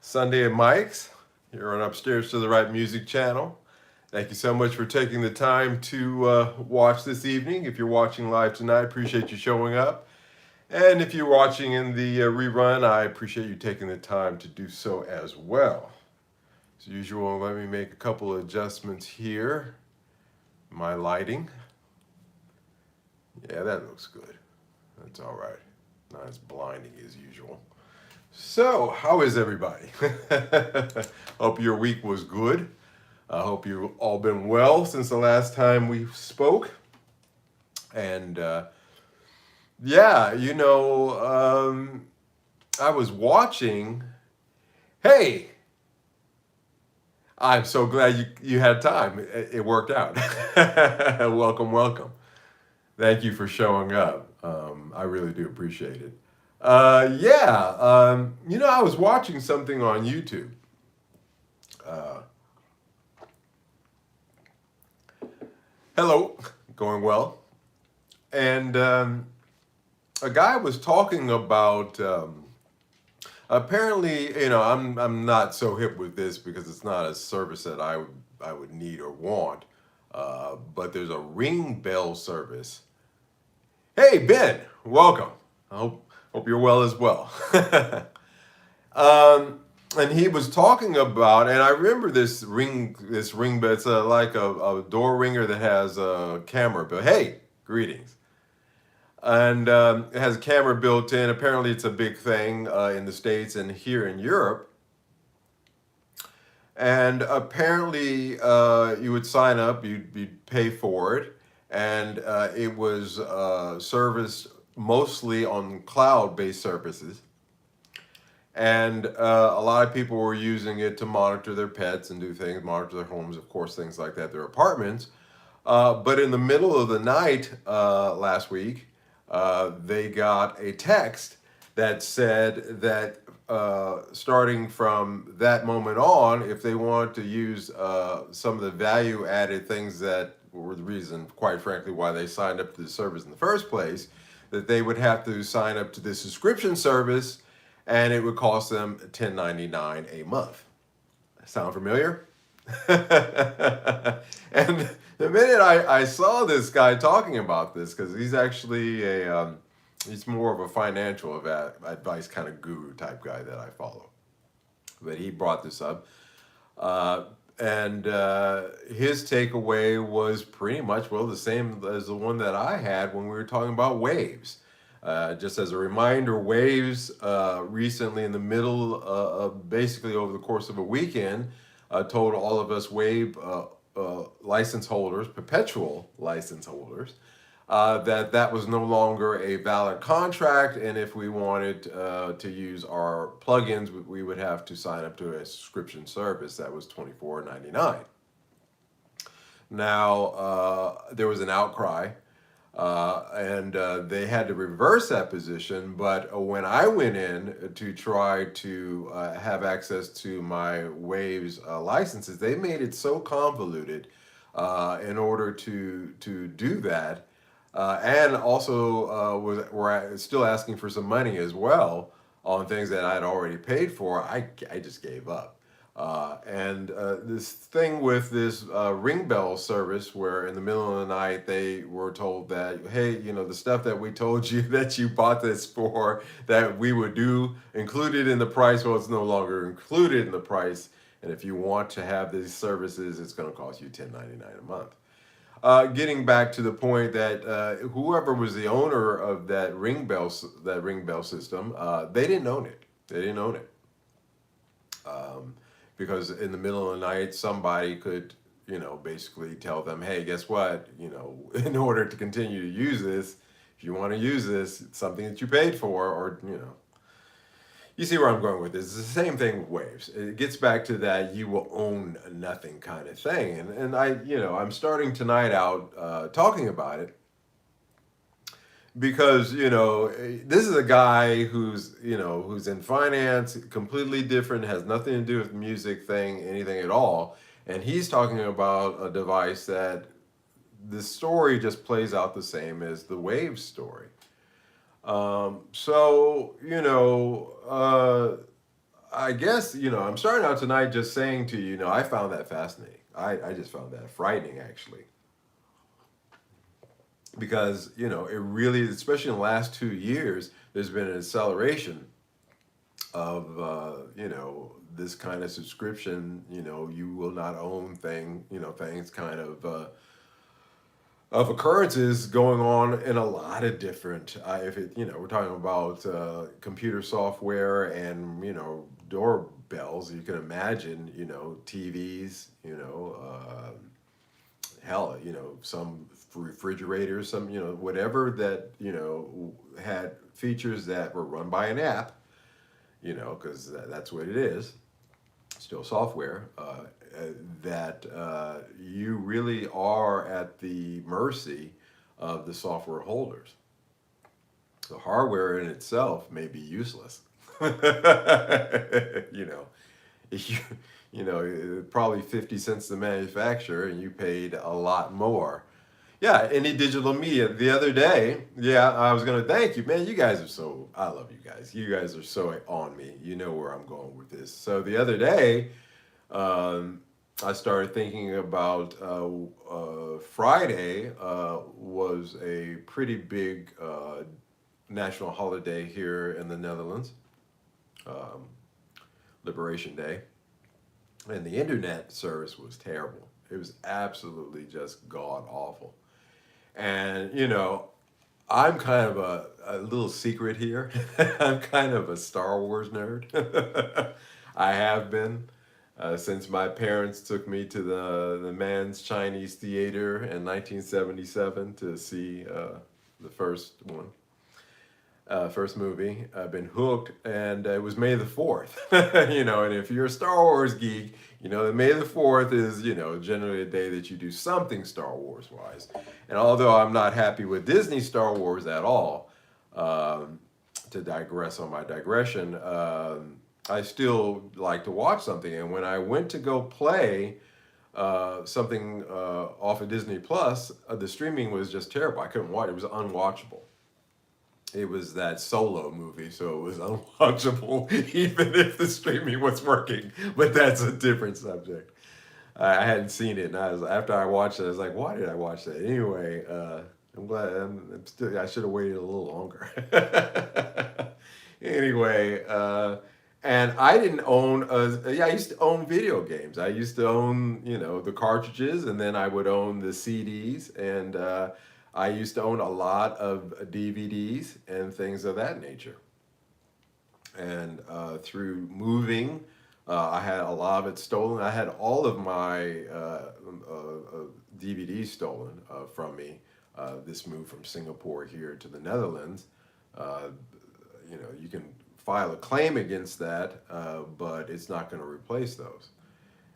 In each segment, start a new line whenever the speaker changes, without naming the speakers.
Sunday at Mike's here on Upstairs to the Right Music channel. Thank you so much for taking the time to watch this evening. If you're watching live tonight, appreciate you showing up. And if you're watching in the rerun, I appreciate you taking the time to do so as well. As usual, let me make a couple of adjustments here. My lighting. Yeah, that looks good. That's all right. Not as blinding as usual. So, how is everybody? Hope your week was good. I hope you've all been well since the last time we spoke. And yeah, I was watching. Hey, I'm so glad you had time. It worked out. Welcome, welcome. Thank you for showing up. I really do appreciate it. I was watching something on YouTube. Hello, going well. And a guy was talking about apparently, I'm not so hip with this because it's not a service that I would need or want. But there's a ring bell service. Hey Ben, welcome. I hope you're well as well. And he was talking about, and I remember this ring bell. It's like a door ringer that has a camera. But hey, greetings. And it has a camera built in. Apparently, it's a big thing in the States and here in Europe. And apparently, you would sign up, you'd pay for it, and it was serviced mostly on cloud-based services. And a lot of people were using it to monitor their pets and do things, monitor their homes, of course, things like that, their apartments. But in the middle of the night last week, they got a text that said that starting from that moment on, if they want to use some of the value added things that were the reason, quite frankly, why they signed up to the service in the first place, that they would have to sign up to this subscription service and it would cost them $10.99 a month. Sound familiar? And the minute I saw this guy talking about this, because he's actually he's more of a financial advice kind of guru type guy that I follow. But he brought this up. And his takeaway was pretty much, well, the same as the one that I had when we were talking about waves. Just as a reminder, Waves recently in the middle of basically over the course of a weekend told all of us Wave license holders, perpetual license holders, that was no longer a valid contract, and if we wanted to use our plugins, we would have to sign up to a subscription service that was $24.99. Now, there was an outcry. And they had to reverse that position. But when I went in to try to have access to my Waves licenses, they made it so convoluted in order to do that. And also were still asking for some money as well on things that I'd already paid for. I just gave up. And this thing with this ring bell service where in the middle of the night they were told that, hey, the stuff that we told you that you bought this for, that we would do included in the price, well, it's no longer included in the price. And if you want to have these services, it's going to cost you $10.99 a month. Getting back to the point that whoever was the owner of that ring bell system, they didn't own it. They didn't own it. Because in the middle of the night, somebody could, basically tell them, hey, guess what? In order to continue to use this, if you want to use this, it's something that you paid for, or, you see where I'm going with this. It's the same thing with Waves. It gets back to that you will own nothing kind of thing. And I'm starting tonight out talking about it because this is a guy who's in finance, completely different, has nothing to do with music thing, anything at all, and he's talking about a device that the story just plays out the same as the Wave story. So I guess, I'm starting out tonight just saying to you, I found that fascinating. I just found that frightening, actually. Because, it really, especially in the last 2 years, there's been an acceleration of, this kind of subscription, you will not own things kind of occurrences going on in a lot of different, if it, we're talking about computer software and, doorbells, you can imagine, TVs, hell, some refrigerators, some, whatever that, had features that were run by an app, because that's what it is, still software, that you really are at the mercy of the software holders. The hardware in itself may be useless. you know, if probably 50 cents to manufacture and you paid a lot more. Yeah, any digital media. The other day, yeah, I was gonna thank you, man. You guys are so. I love you guys. You guys are so on me. You know where I'm going with this. So the other day, um, I started thinking about Friday was a pretty big national holiday here in the Netherlands, um, Liberation Day, and the internet service was terrible. It was absolutely just god awful. And I'm kind of a little secret here. I'm kind of a Star Wars nerd. I have been since my parents took me to the Man's Chinese Theater in 1977 to see the first one. First movie. I've been hooked, and it was May the 4th. And if you're a Star Wars geek, that May the 4th is, generally a day that you do something Star Wars wise. And although I'm not happy with Disney Star Wars at all, to digress on my digression, I still like to watch something. And when I went to go play something off of Disney Plus, the streaming was just terrible. I couldn't watch it. It was unwatchable. It was that Solo movie, so it was unwatchable, even if the streaming was working. But that's a different subject. I hadn't seen it, and after I watched it, I was like, "Why did I watch that?" Anyway, I'm glad. I'm still. I should have waited a little longer. Anyway, and I didn't own. Yeah, I used to own video games. I used to own, the cartridges, and then I would own the CDs, and I used to own a lot of DVDs and things of that nature. And through moving, I had a lot of it stolen. I had all of my DVDs stolen from me. This move from Singapore here to the Netherlands. Uh, you can file a claim against that, but it's not going to replace those.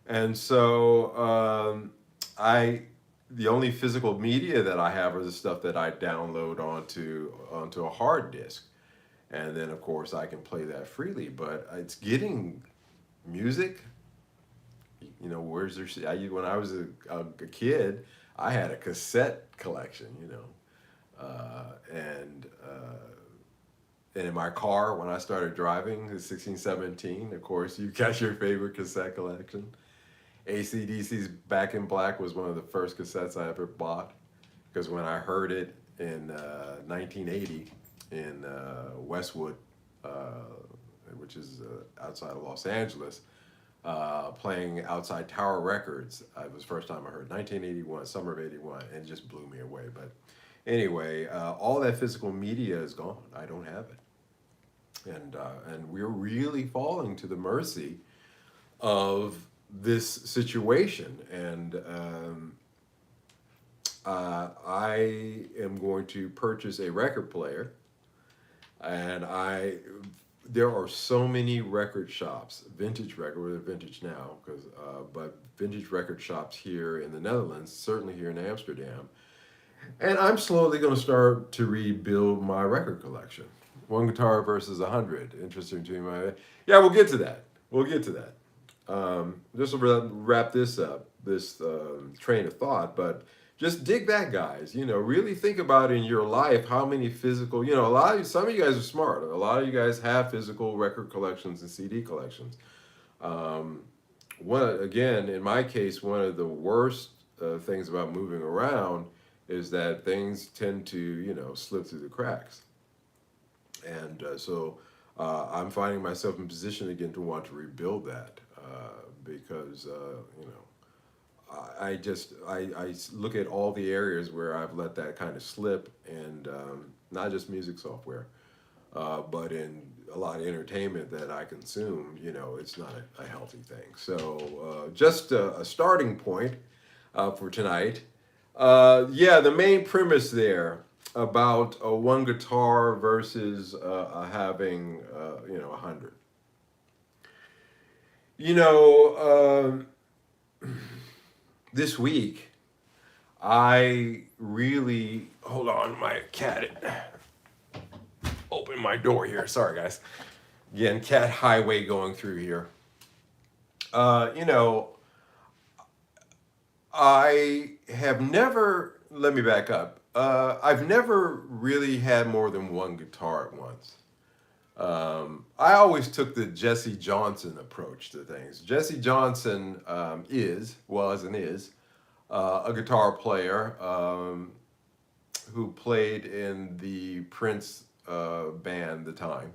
And so I the only physical media that I have are the stuff that I download onto a hard disk, and then of course I can play that freely. But it's getting music. Where's there? When I was a kid, I had a cassette collection. And in my car when I started driving, the 16, 17, of course, you got your favorite cassette collection. AC/DC's Back in Black was one of the first cassettes I ever bought, because when I heard it in 1980 in Westwood, which is outside of Los Angeles, playing outside Tower Records, it was the first time I heard 1981, summer of 81, and it just blew me away. But anyway, all that physical media is gone. I don't have it. And we're really falling to the mercy of this situation. And I am going to purchase a record player, and there are so many record shops, vintage record, well, they're vintage now, but vintage record shops here in the Netherlands, certainly here in Amsterdam. And I'm slowly going to start to rebuild my record collection. One guitar versus 100. Interesting to me. Yeah, we'll get to that. We'll get to that. Just to wrap this up, this train of thought. But just dig that, guys. Really think about in your life how many physical, some of you guys are smart. A lot of you guys have physical record collections and CD collections. Um, again, in my case, one of the worst things about moving around is that things tend to, slip through the cracks. And I'm finding myself in position again to want to rebuild that because, I look at all the areas where I've let that kind of slip, and not just music software, but in a lot of entertainment that I consume, it's not a healthy thing. So just a starting point for tonight. Yeah, the main premise there about one guitar versus having, 100. You know, this week I really hold on. My cat opened my door here. Sorry, guys. Again, cat highway going through here. You know, I have never. Let me back up. I've never really had more than one guitar at once. I always took the Jesse Johnson approach to things. Jesse Johnson was and is a guitar player who played in the Prince band, The Time.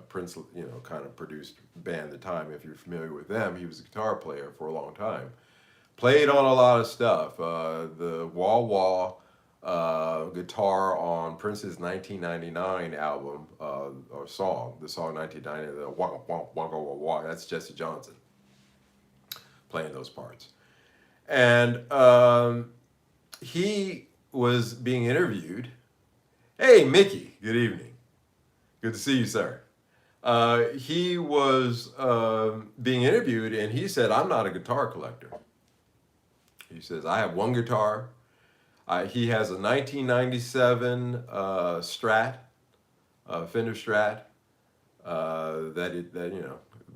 Prince, kind of produced band, The Time. If you're familiar with them, he was a guitar player for a long time. Played on a lot of stuff. The Wah Wah guitar on Prince's 1999 album or song, the song 1990, the Wah Wah Wah Wah Wah Wah. That's Jesse Johnson playing those parts. And he was being interviewed. Hey, Mickey, good evening. Good to see you, sir. He was being interviewed, and he said, I'm not a guitar collector. He says, I have one guitar. He has a 1997 Strat, Fender Strat,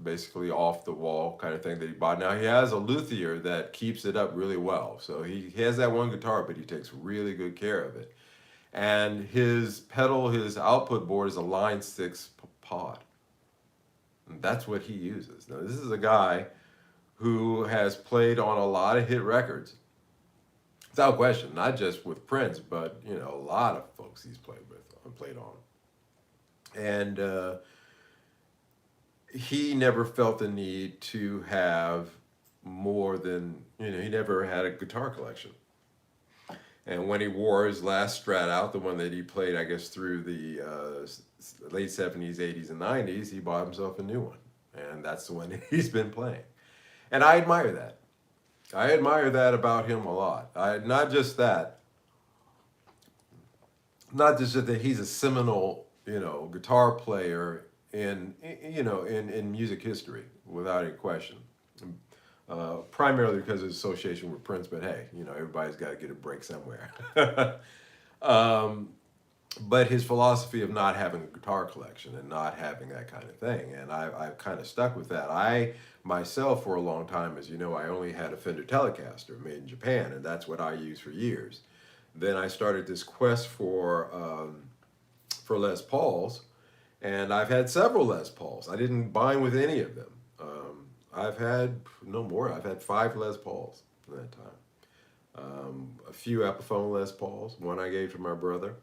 basically off the wall kind of thing that he bought. Now he has a luthier that keeps it up really well. So he has that one guitar, but he takes really good care of it. And his output board is a Line 6 pod. And that's what he uses. Now this is a guy who has played on a lot of hit records. Without question, not just with Prince, but a lot of folks he's played on. And he never felt the need to have more than, he never had a guitar collection. And when he wore his last Strat out, the one that he played, I guess, through the late 70s, 80s, and 90s, he bought himself a new one. And that's the one he's been playing. And I admire that. I admire that about him a lot. Not just that he's a seminal, guitar player in music history, without any question. Primarily because of his association with Prince, but hey, everybody's got to get a break somewhere. But his philosophy of not having a guitar collection and not having that kind of thing, and I've kind of stuck with that. I myself, for a long time, as you know, I only had a Fender Telecaster made in Japan, and that's what I used for years. Then I started this quest for Les Pauls, and I've had several Les Pauls. I didn't bind with any of them. I've had 5 Les Pauls in that time. A few Epiphone Les Pauls, one I gave to my brother.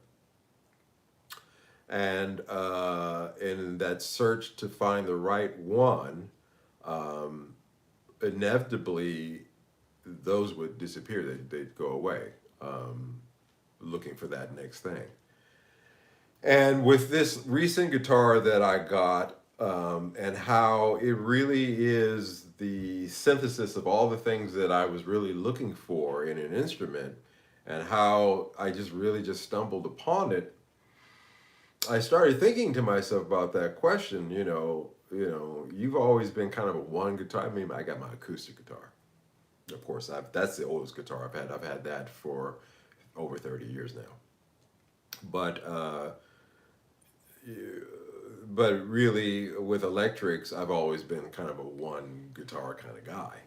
And in that search to find the right one, inevitably those would disappear. They'd go away, looking for that next thing. And with this recent guitar that I got, and how it really is the synthesis of all the things that I was really looking for in an instrument, and how I just stumbled upon it, I started thinking to myself about that question. You've always been kind of a one guitar. I mean, I got my acoustic guitar. Of course, that's the oldest guitar I've had. I've had that for over 30 years now. But really, with electrics, I've always been kind of a one guitar kind of guy.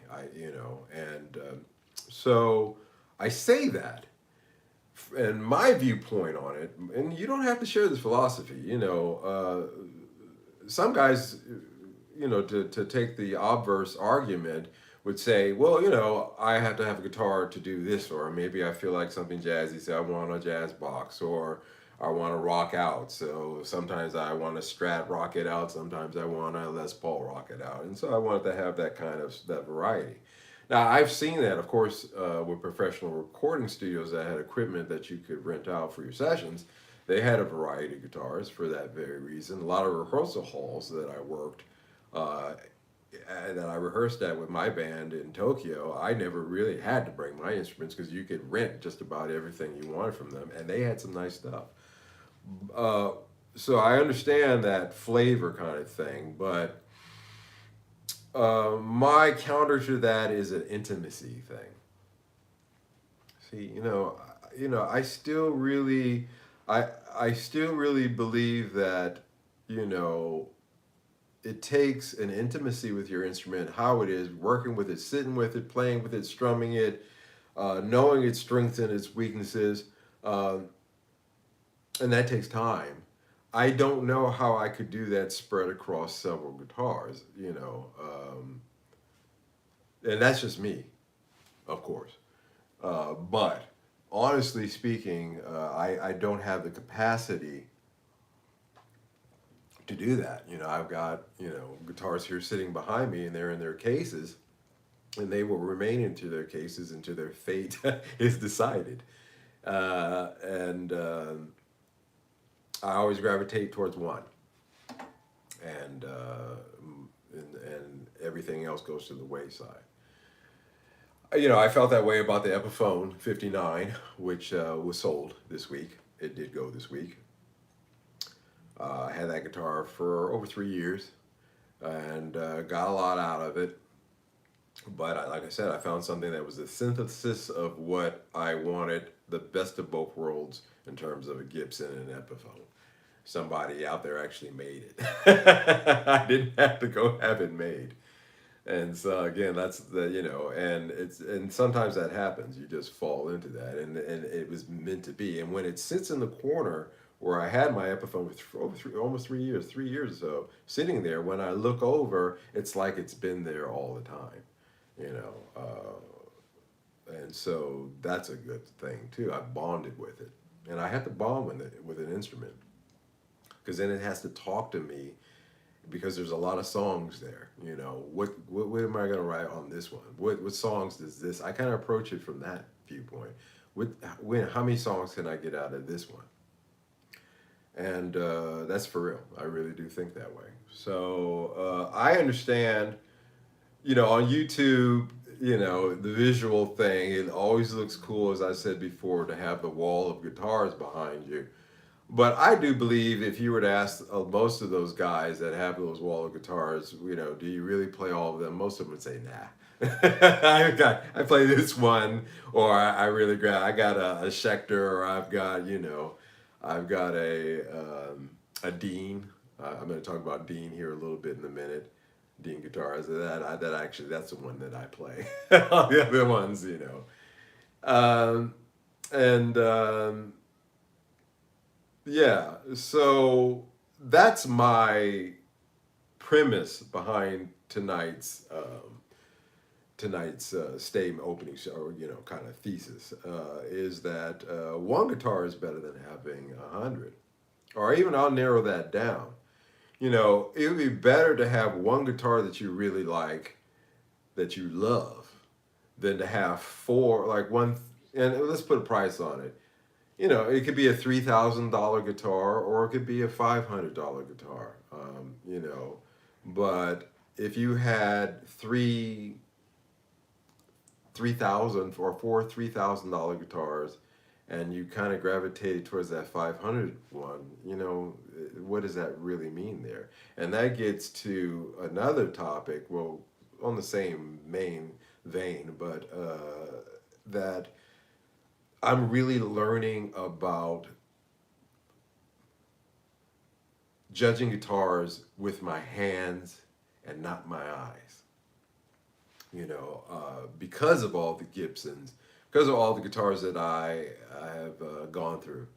So I say that, and my viewpoint on it, and you don't have to share this philosophy. Some guys, to take the obverse argument, would say, well, I have to have a guitar to do this, or maybe I feel like something jazzy, so I want a jazz box, or I want to rock out. So sometimes I want a Strat rock it out, sometimes I want a Les Paul rock it out, and so I wanted to have that variety. Now I've seen that, of course, with professional recording studios that had equipment that you could rent out for your sessions. They had a variety of guitars for that very reason. A lot of rehearsal halls that I worked, uh, that I rehearsed at with my band in Tokyo, I never really had to bring my instruments because you could rent just about everything you wanted from them, and they had some nice stuff. Uh, so I understand that flavor kind of thing, but my counter to that is an intimacy thing. See, I still really, I still really believe that, you know, it takes an intimacy with your instrument, how it is, working with it, sitting with it, playing with it, strumming it, knowing its strengths and its weaknesses, uh, and that takes time. I don't know how I could do that spread across several guitars, and that's just me, of course. But honestly speaking, I don't have the capacity to do that. I've got, guitars here sitting behind me and they're in their cases and they will remain into their cases until their fate is decided. And I always gravitate towards one. And, and everything else goes to the wayside. I felt that way about the Epiphone 59, which was sold this week. It did go this week. I had that guitar for over 3 years and got a lot out of it. But like I said, I found something that was the synthesis of what I wanted, the best of both worlds in terms of a Gibson and an Epiphone. Somebody out there actually made it. I didn't have to go have it made. And so again, that's and sometimes that happens. You just fall into that, and it was meant to be. And when it sits in the corner where I had my Epiphone for almost 3 years, 3 years or so, sitting there, when I look over, it's like it's been there all the time, you know. And so that's a good thing too. I bonded with it, and I have to bond with it with an instrument, because then it has to talk to me, because there's a lot of songs there. What am I gonna write on this one? What songs does this? I kind of approach it from that viewpoint. How many songs can I get out of this one? And that's for real. I really do think that way. So I understand. On YouTube, the visual thing, it always looks cool, as I said before, to have the wall of guitars behind you. But I do believe if you were to ask most of those guys that have those wall of guitars, do you really play all of them? Most of them would say, nah. I play this one, or I got a Schecter, or I've got a Dean. I'm going to talk about Dean here a little bit in a minute. Dean guitars. That's the one that I play. All the other ones, and yeah. So that's my premise behind tonight's statement opening show, or kind of thesis, is that one guitar is better than having 100, or even I'll narrow that down. It would be better to have one guitar that you really like, that you love, than to have four, like one. And let's put a price on it. It could be a $3,000 guitar, or it could be a $500 guitar. But if you had four $3,000 guitars, and you kind of gravitated towards that 500 one, what does that really mean there? And that gets to another topic, well, on the same main vein, but that I'm really learning about judging guitars with my hands and not my eyes. Because of all the Gibsons, because of all the guitars that I have gone through.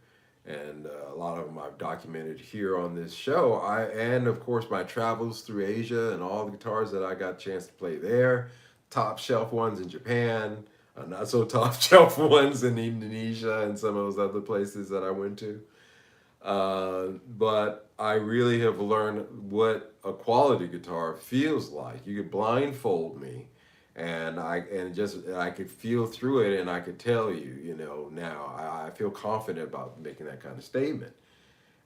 And a lot of them I've documented here on this show. And of course my travels through Asia and all the guitars that I got a chance to play there, top shelf ones in Japan, not so top shelf ones in Indonesia and some of those other places that I went to. But I really have learned what a quality guitar feels like. You could blindfold me, and I could feel through it, and I could tell you, now I feel confident about making that kind of statement.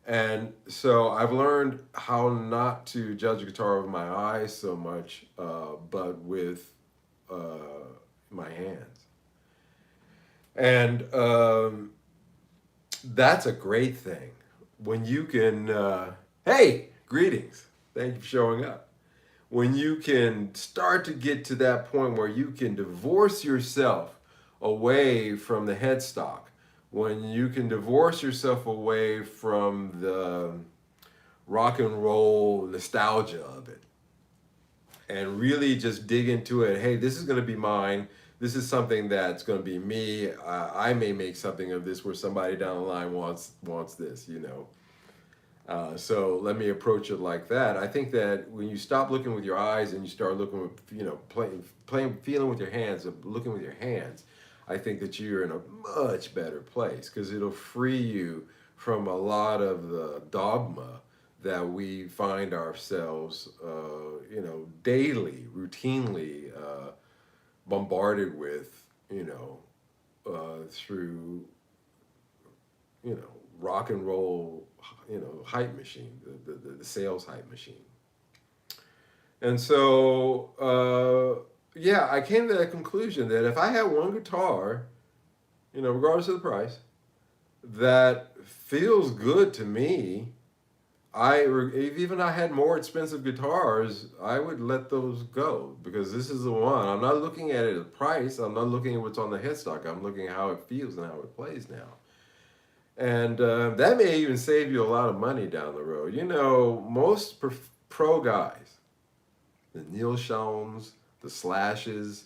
And so I've learned how not to judge a guitar with my eyes so much, but with my hands. And that's a great thing when you can, hey, greetings, thank you for showing up. When you can start to get to that point where you can divorce yourself away from the headstock, when you can divorce yourself away from the rock and roll nostalgia of it, and really just dig into it. Hey, this is going to be mine. This is something that's going to be me. I may make something of this where somebody down the line wants this, So let me approach it like that. I think that when you stop looking with your eyes and you start looking with, playing, feeling with your hands, looking with your hands, I think that you're in a much better place because it'll free you from a lot of the dogma that we find ourselves, daily, routinely bombarded with, through, rock and roll, hype machine, the sales hype machine. And so, I came to that conclusion that if I had one guitar, regardless of the price, that feels good to me, if even I had more expensive guitars, I would let those go because this is the one. I'm not looking at it as price. I'm not looking at what's on the headstock. I'm looking at how it feels and how it plays now. And that may even save you a lot of money down the road. Most pro guys, the Neil Schoens, the Slashes,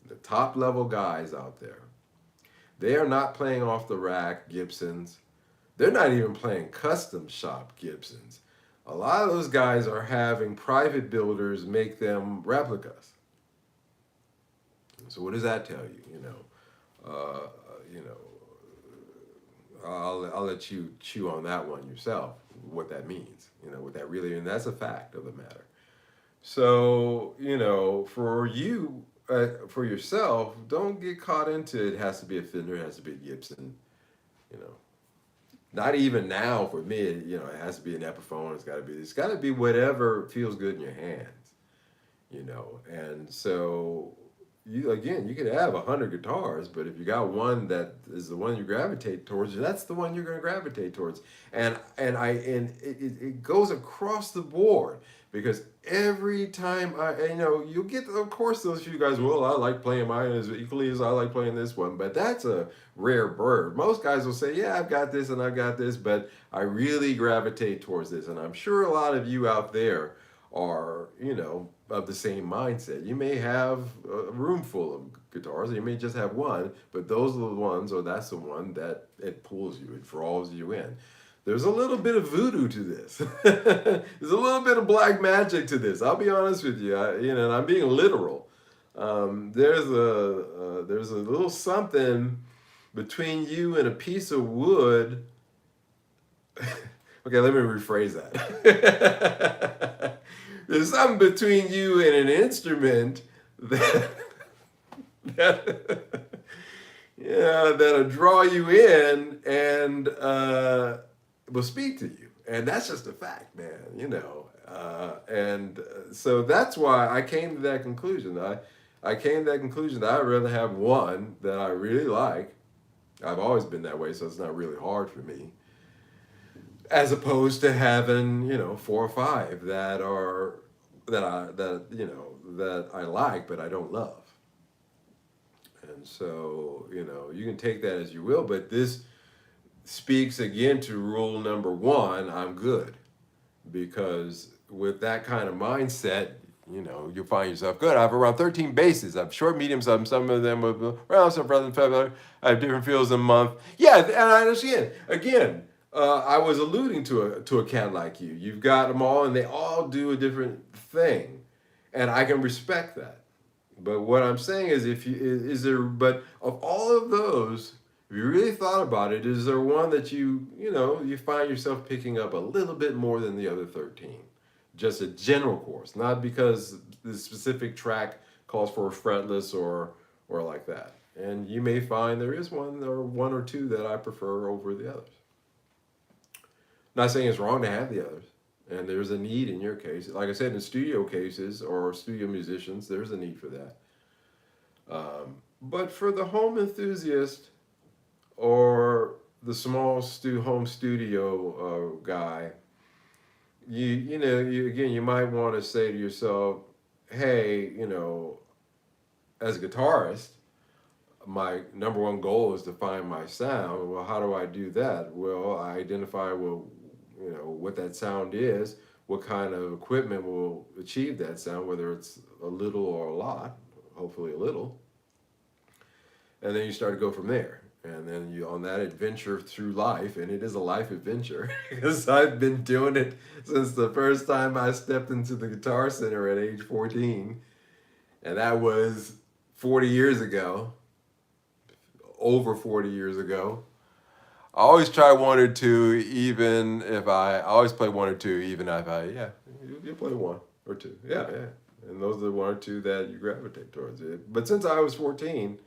the top level guys out there, they are not playing off the rack Gibsons. They're not even playing custom shop Gibsons. A lot of those guys are having private builders make them replicas. So what does that tell you? I'll let you chew on that one yourself, what that means, what that really, and that's a fact of the matter. So, for you, for yourself, don't get caught into it has to be a Fender, it has to be a Gibson, Not even now for me, it has to be an Epiphone, it's got to be whatever feels good in your hands, and so you could have 100 guitars, but if you got one that is the one you gravitate towards, that's the one you're going to gravitate towards. And it goes across the board because every time you'll get, of course, those few guys, well, I like playing mine as equally as I like playing this one, but that's a rare bird. Most guys will say, yeah, I've got this and I've got this, but I really gravitate towards this. And I'm sure a lot of you out there are, of the same mindset. You may have a room full of guitars, or you may just have one, but those are the ones, or that's the one that it pulls you, it draws you in. There's a little bit of voodoo to this. There's a little bit of black magic to this. I'll be honest with you, and I'm being literal. There's a little something between you and a piece of wood. Okay, let me rephrase that. There's something between you and an instrument that'll draw you in and will speak to you. And that's just a fact, man, so that's why I came to that conclusion. I came to that conclusion that I'd rather have one that I really like. I've always been that way, so it's not really hard for me, as opposed to having 4 or 5 that I like but I don't love. And so you can take that as you will, but this speaks again to rule number 1. I'm good, because with that kind of mindset, you'll find yourself good. I have around 13 basses. I have short, medium, some of them with round, some rather feather. I have different feels a month. Yeah, and I understand. Again, I was alluding to a cat like you. You've got them all, and they all do a different thing, and I can respect that. But what I'm saying is, if you is there, but of all of those, if you really thought about it, is there one that you find yourself picking up a little bit more than the other 13? Just a general course, not because the specific track calls for a fretless or like that. And you may find there is one or two that I prefer over the others. Not saying it's wrong to have the others. And there's a need in your case. Like I said, in studio cases or studio musicians, there's a need for that. But for the home enthusiast or the small home studio guy, you might want to say to yourself, hey, as a guitarist, my number one goal is to find my sound. Well, how do I do that? Well, I identify what that sound is, what kind of equipment will achieve that sound, whether it's a little or a lot, hopefully a little. And then you start to go from there. And then you on that adventure through life, and it is a life adventure because I've been doing it since the first time I stepped into the Guitar Center at age 14. And that was 40 years ago, over 40 years ago. I always try one or two, even if I always play one or two, even if you play one or two. Yeah. And those are the one or two that you gravitate towards it. But since I was 14,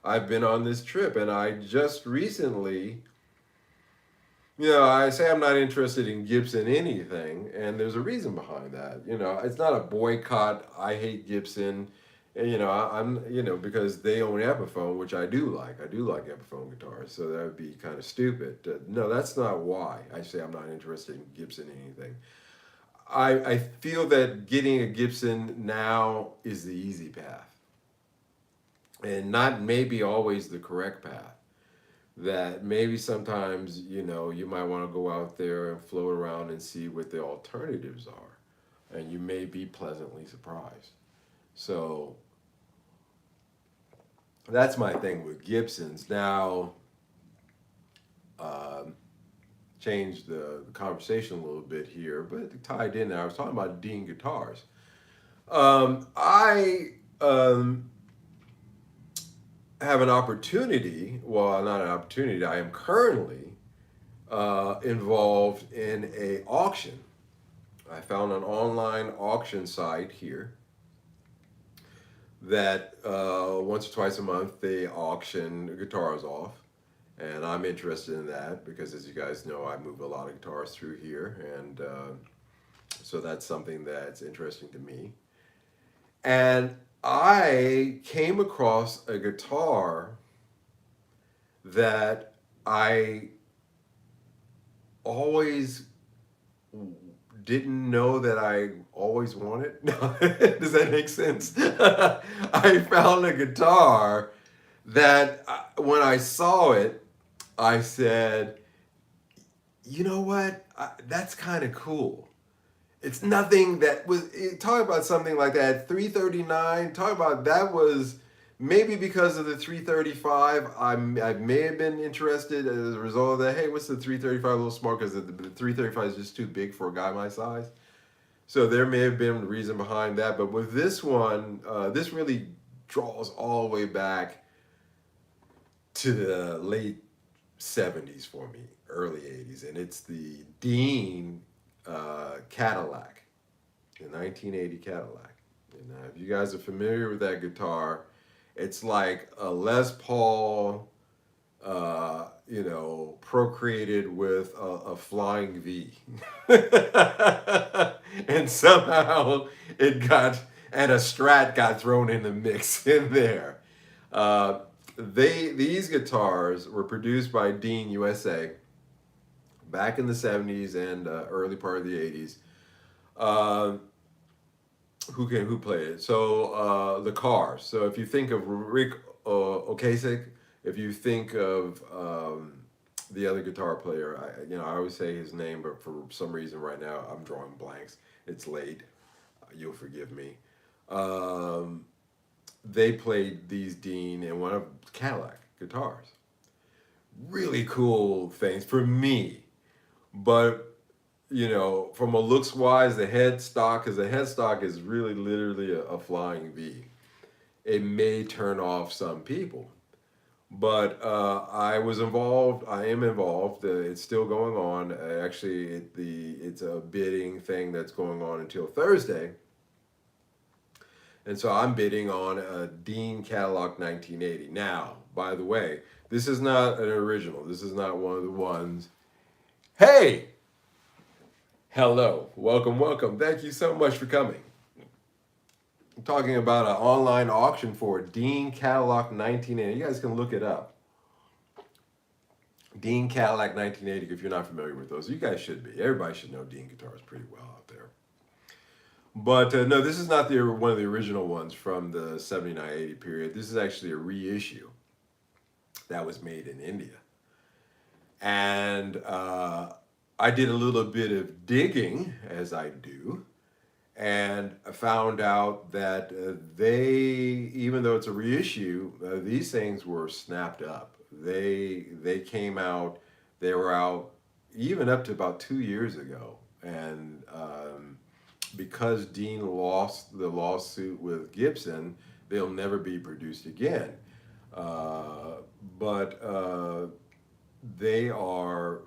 I've been on this trip, and I just recently, I say I'm not interested in Gibson anything, and there's a reason behind that. It's not a boycott. I hate Gibson. And, because they own Epiphone, which I do like. I do like Epiphone guitars, so that would be kind of stupid. No, that's not why I say I'm not interested in Gibson anything. I feel that getting a Gibson now is the easy path, and not maybe always the correct path. That maybe sometimes, you might want to go out there and float around and see what the alternatives are, and you may be pleasantly surprised. So that's my thing with Gibsons. Now, change the conversation a little bit here, but tied in there, I was talking about Dean guitars. I have an opportunity. Well, not an opportunity. I am currently involved in a auction. I found an online auction site here that once or twice a month they auction guitars off, and I'm interested in that because, as you guys know, I move a lot of guitars through here, and so that's something that's interesting to me. And I came across a guitar that I always didn't know that I always wanted. Does that make sense? I found a guitar that when I saw it, I said, you know what? That's kind of cool. It's nothing that was, talk about something like that, 339, talk about that was maybe because of the 335, I may have been interested as a result of that. Hey, what's the 335 a little small? Because the 335 is just too big for a guy my size. So there may have been a reason behind that. But with this one, this really draws all the way back to the late 70s for me, early 80s. And it's the Dean Cadillac, the 1980 Cadillac. And if you guys are familiar with that guitar, it's like a Les Paul, procreated with a flying V. And somehow and a Strat got thrown in the mix in there. These guitars were produced by Dean USA back in the 70s and early part of the 80s. Who played it? So the Cars. So if you think of Rick Ocasek, if you think of the other guitar player, I always say his name, but for some reason right now I'm drawing blanks. It's late. you'll forgive me. Um, they played these Dean and one of Cadillac guitars. Really cool things for me, but from a looks wise, the headstock, because the headstock is really literally a flying V. It may turn off some people, but I was involved. I am involved. It's still going on. Actually, it's a bidding thing that's going on until Thursday, and so I'm bidding on a Dean Cadillac 1980. Now, by the way, this is not an original. This is not one of the ones. Hey, hello, welcome, welcome. Thank you so much for coming. I'm talking about an online auction for a Dean Cadillac 1980. You guys can look it up. Dean Cadillac 1980, if you're not familiar with those. You guys should be. Everybody should know Dean guitars pretty well out there. But no, this is not one of the original ones from the 79-80 period. This is actually a reissue that was made in India. And I did a little bit of digging, as I do, and I found out that even though it's a reissue, these things were snapped up. They came out, they were out even up to about 2 years ago. And because Dean lost the lawsuit with Gibson, they'll never be produced again. But they are.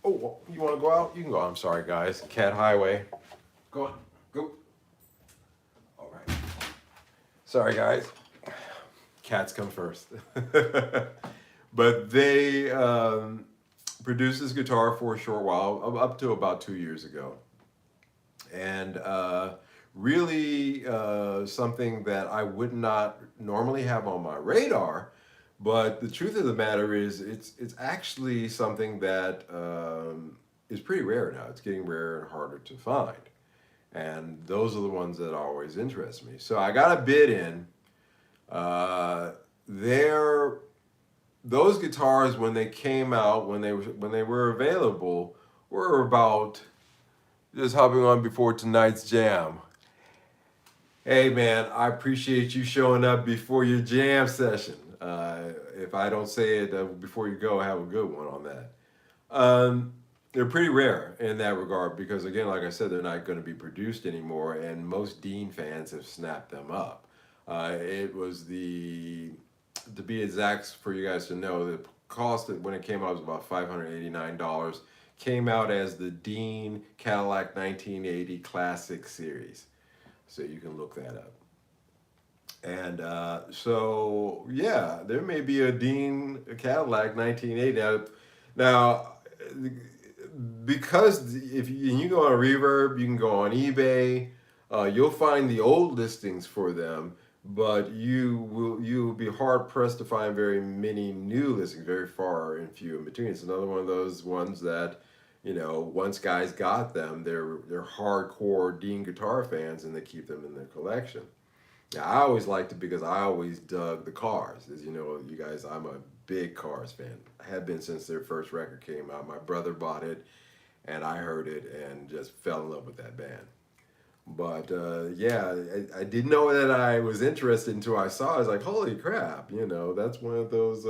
Oh, you want to go out? You can go. I'm sorry, guys. Cat Highway. Go on. Go. All right. Sorry, guys. Cats come first. But they produced this guitar for a short while, up to about 2 years ago. And really something that I would not normally have on my radar. But the truth of the matter is, it's actually something that is pretty rare now. It's getting rarer and harder to find. And those are the ones that always interest me. So I got a bid in. Those guitars, when they came out, when they were available, were about, just hopping on before tonight's jam. Hey man, I appreciate you showing up before your jam session. If I don't say it before you go, have a good one on that. They're pretty rare in that regard because, again, like I said, they're not going to be produced anymore, and most Dean fans have snapped them up. It was to be exact, for you guys to know, the cost when it came out was about $589. Came out as the Dean Cadillac 1980 Classic Series, so you can look that up. And so, yeah, there may be a Dean Cadillac 1980. Now, because if you go on Reverb, you can go on eBay, you'll find the old listings for them, but you will be hard pressed to find very many new listings, very far and few in between. It's another one of those ones that, once guys got them, they're hardcore Dean guitar fans and they keep them in their collection. Now, I always liked it because I always dug the Cars. As you know, you guys, I'm a big Cars fan. I have been since their first record came out. My brother bought it, and I heard it and just fell in love with that band. But yeah, I didn't know that I was interested until I saw it. I was like, holy crap, that's one of those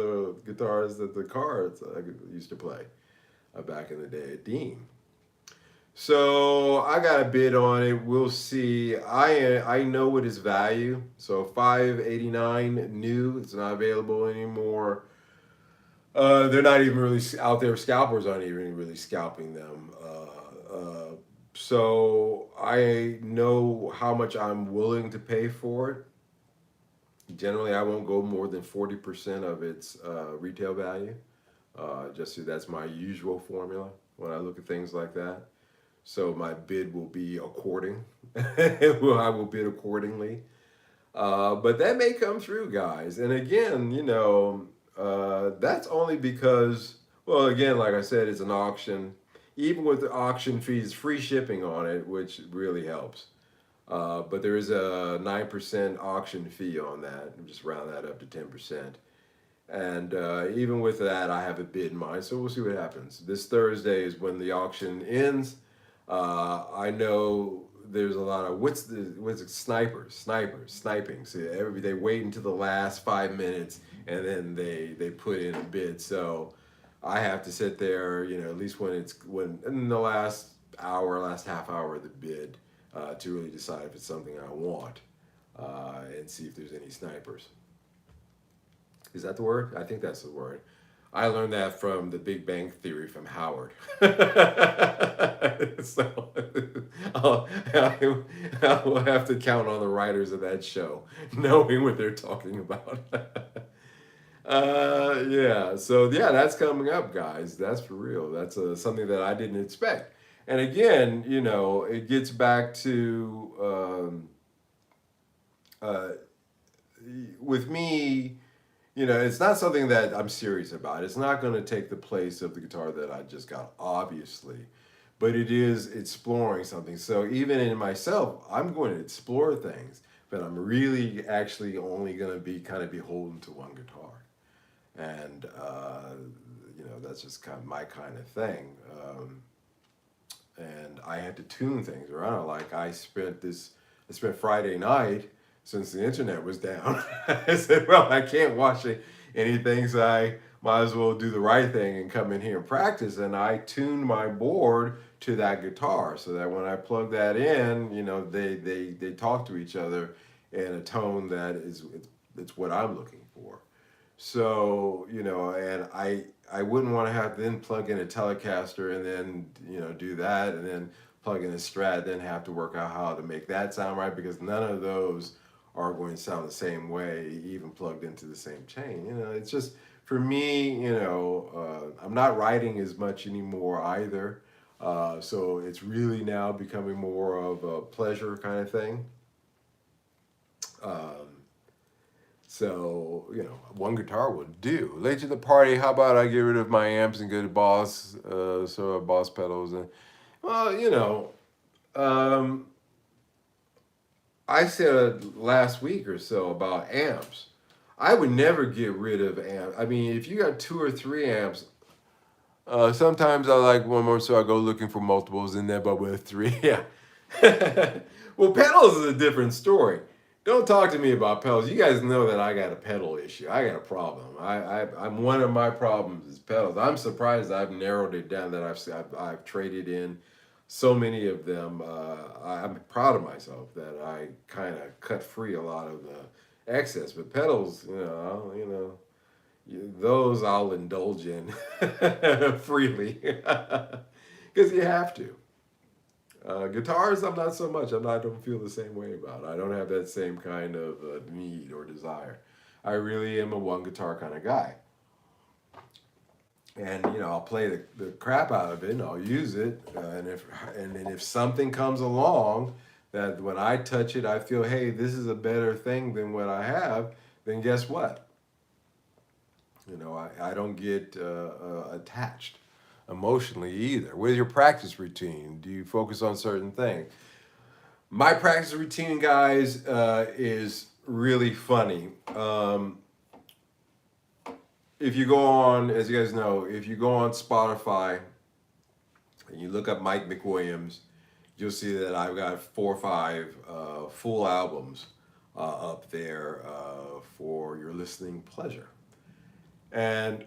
guitars that the Cars used to play back in the day at Dean. So I got a bid on it. We'll see. I know what its value. So $589 new. It's not available anymore. They're not even really out there. Scalpers aren't even really scalping them. So I know how much I'm willing to pay for it. Generally, I won't go more than 40% of its retail value. Just so that's my usual formula when I look at things like that. So my bid will be according. I will bid accordingly. But that may come through, guys. And again, that's only because, well, again, like I said, it's an auction. Even with the auction fees, free shipping on it, which really helps. But there is a 9% auction fee on that. Just round that up to 10%. And even with that, I have a bid in mind. So we'll see what happens. This Thursday is when the auction ends. I know there's a lot of what's it, snipers sniping. So they wait until the last 5 minutes and then they put in a bid. So I have to sit there, at least when in the last half hour of the bid, to really decide if it's something I want, and see if there's any snipers. Is that the word? I think that's the word. I learned that from the Big Bang Theory from Howard. So I'll have to count on the writers of that show knowing what they're talking about. Yeah, so yeah, that's coming up, guys. That's for real. That's something that I didn't expect. And again, it gets back to uh, with me. It's not something that I'm serious about. It's not going to take the place of the guitar that I just got, obviously, but it is exploring something. So even in myself, I'm going to explore things, but I'm really actually only going to be kind of beholden to one guitar. And, that's just kind of my kind of thing. And I had to tune things around. Like I spent Friday night, since the internet was down. I said, well, I can't watch anything, so I might as well do the right thing and come in here and practice. And I tuned my board to that guitar so that when I plug that in, they talk to each other in a tone that it's what I'm looking for. So, and I wouldn't want to have to then plug in a Telecaster and then, do that and then plug in a Strat, then have to work out how to make that sound right, because none of those are going to sound the same way, even plugged into the same chain. It's just, for me, I'm not writing as much anymore either. So it's really now becoming more of a pleasure kind of thing. So, one guitar would do. Late to the party, how about I get rid of my amps and go to Boss, Boss pedals? And, well, I said last week or so about amps. I would never get rid of amps. I mean, if you got 2 or 3 amps, sometimes I like one more, so I go looking for multiples in there, but with 3, yeah. Well, pedals is a different story. Don't talk to me about pedals. You guys know that I got a pedal issue. I got a problem. I'm one of my problems is pedals. I'm surprised I've narrowed it down, that I've traded in so many of them. I'm proud of myself that I kind of cut free a lot of the excess. But pedals, those I'll indulge in freely because you have to. Guitars, I'm not so much. I don't feel the same way about. I don't have that same kind of need or desire. I really am a one guitar kind of guy. And I'll play the crap out of it, and I'll use it. And then if something comes along that when I touch it, I feel, hey, this is a better thing than what I have, then guess what? I don't get attached emotionally either. What is your practice routine? Do you focus on certain things? My practice routine, guys, is really funny. If you go on, as you guys know, if you go on Spotify and you look up Mike McWilliams, you'll see that I've got 4 or 5 full albums up there for your listening pleasure. And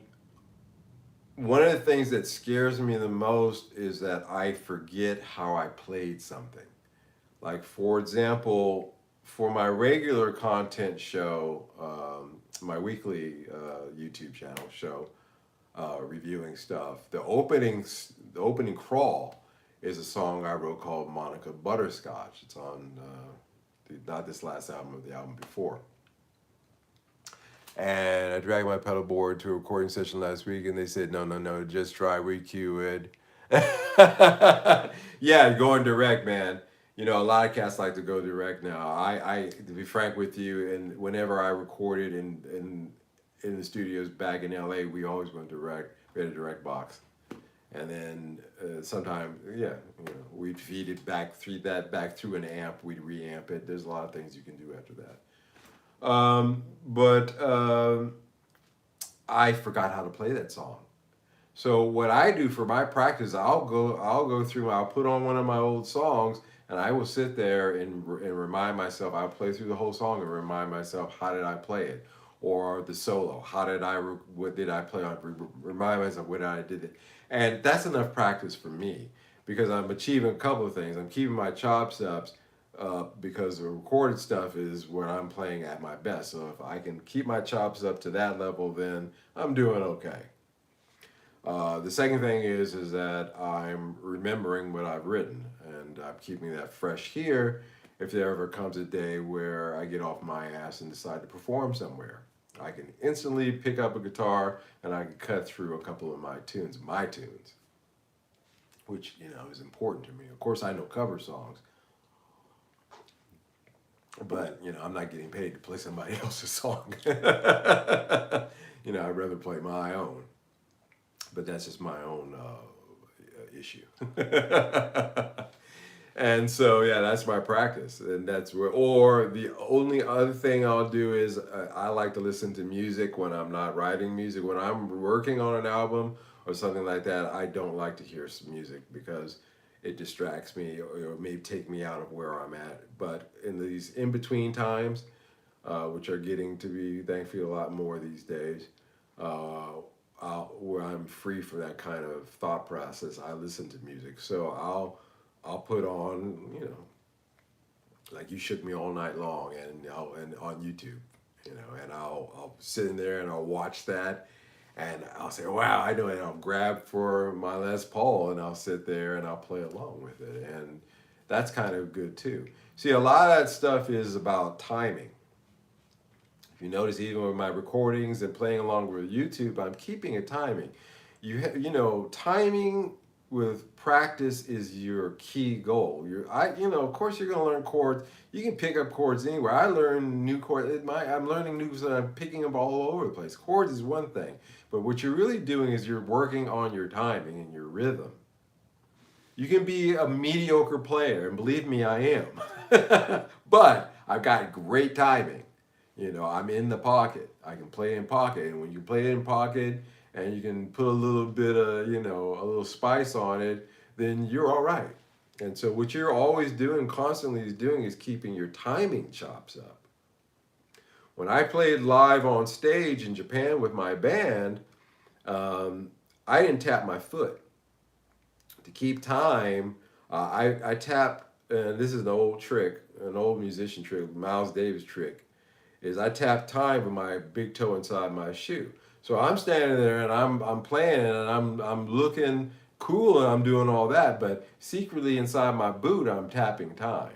one of the things that scares me the most is that I forget how I played something. Like, for example, for my regular content show, my weekly YouTube channel show, reviewing stuff, the opening crawl is a song I wrote called Monica Butterscotch. It's on not this last album, but the album before. And I dragged my pedal board to a recording session last week, and they said, no, just try reCue it. Yeah, going direct, man. A lot of cats like to go direct now. I to be frank with you, and whenever I recorded in the studios back in LA, we always went direct. We had a direct box. And then sometimes, we'd feed it back through an amp. We'd reamp it. There's a lot of things you can do after that. But I forgot how to play that song. So what I do for my practice, I'll go through, I'll put on one of my old songs, and I will sit there and remind myself. I'll play through the whole song and remind myself, how did I play it, or the solo, how did what did I play on? Remind myself what I did it, and that's enough practice for me because I'm achieving a couple of things. I'm keeping my chops up. Because the recorded stuff is where I'm playing at my best. So if I can keep my chops up to that level, then I'm doing okay. The second thing is that I'm remembering what I've written, and I'm keeping that fresh here. If there ever comes a day where I get off my ass and decide to perform somewhere, I can instantly pick up a guitar and I can cut through a couple of my tunes, which is important to me. Of course, I know cover songs, but I'm not getting paid to play somebody else's song. I'd rather play my own, but that's just my own issue. And so yeah, that's my practice, and that's where. Or the only other thing I'll do is I like to listen to music when I'm not writing music. When I'm working on an album or something like that, I don't like to hear some music because it distracts me or may take me out of where I'm at. But in these in between times, which are getting to be thankfully a lot more these days, where I'm free from that kind of thought process, I listen to music. So I'll put on, like You Shook Me All Night Long, and on YouTube, and I'll sit in there and I'll watch that, and I'll say, wow, I know it. I'll grab for my Les Paul and I'll sit there and I'll play along with it, and that's kind of good too. See, a lot of that stuff is about timing. If you notice, even with my recordings and playing along with YouTube, I'm keeping a timing. Timing with practice is your key goal. Of course, you're gonna learn chords. You can pick up chords anywhere. I learn new chords. I'm learning new, so I'm picking them all over the place. Chords is one thing, but what you're really doing is you're working on your timing and your rhythm. You can be a mediocre player, and believe me, I am. But I've got great timing. I'm in the pocket. I can play in pocket, and when you play in pocket, and you can put a little bit of, a little spice on it, then you're all right. And so what you're always doing, constantly is doing, is keeping your timing chops up. When I played live on stage in Japan with my band, I didn't tap my foot. To keep time, I tap, and this is an old trick, an old musician trick, Miles Davis trick, is I tap time with my big toe inside my shoe. So I'm standing there and I'm playing and I'm looking cool and I'm doing all that, but secretly inside my boot I'm tapping time,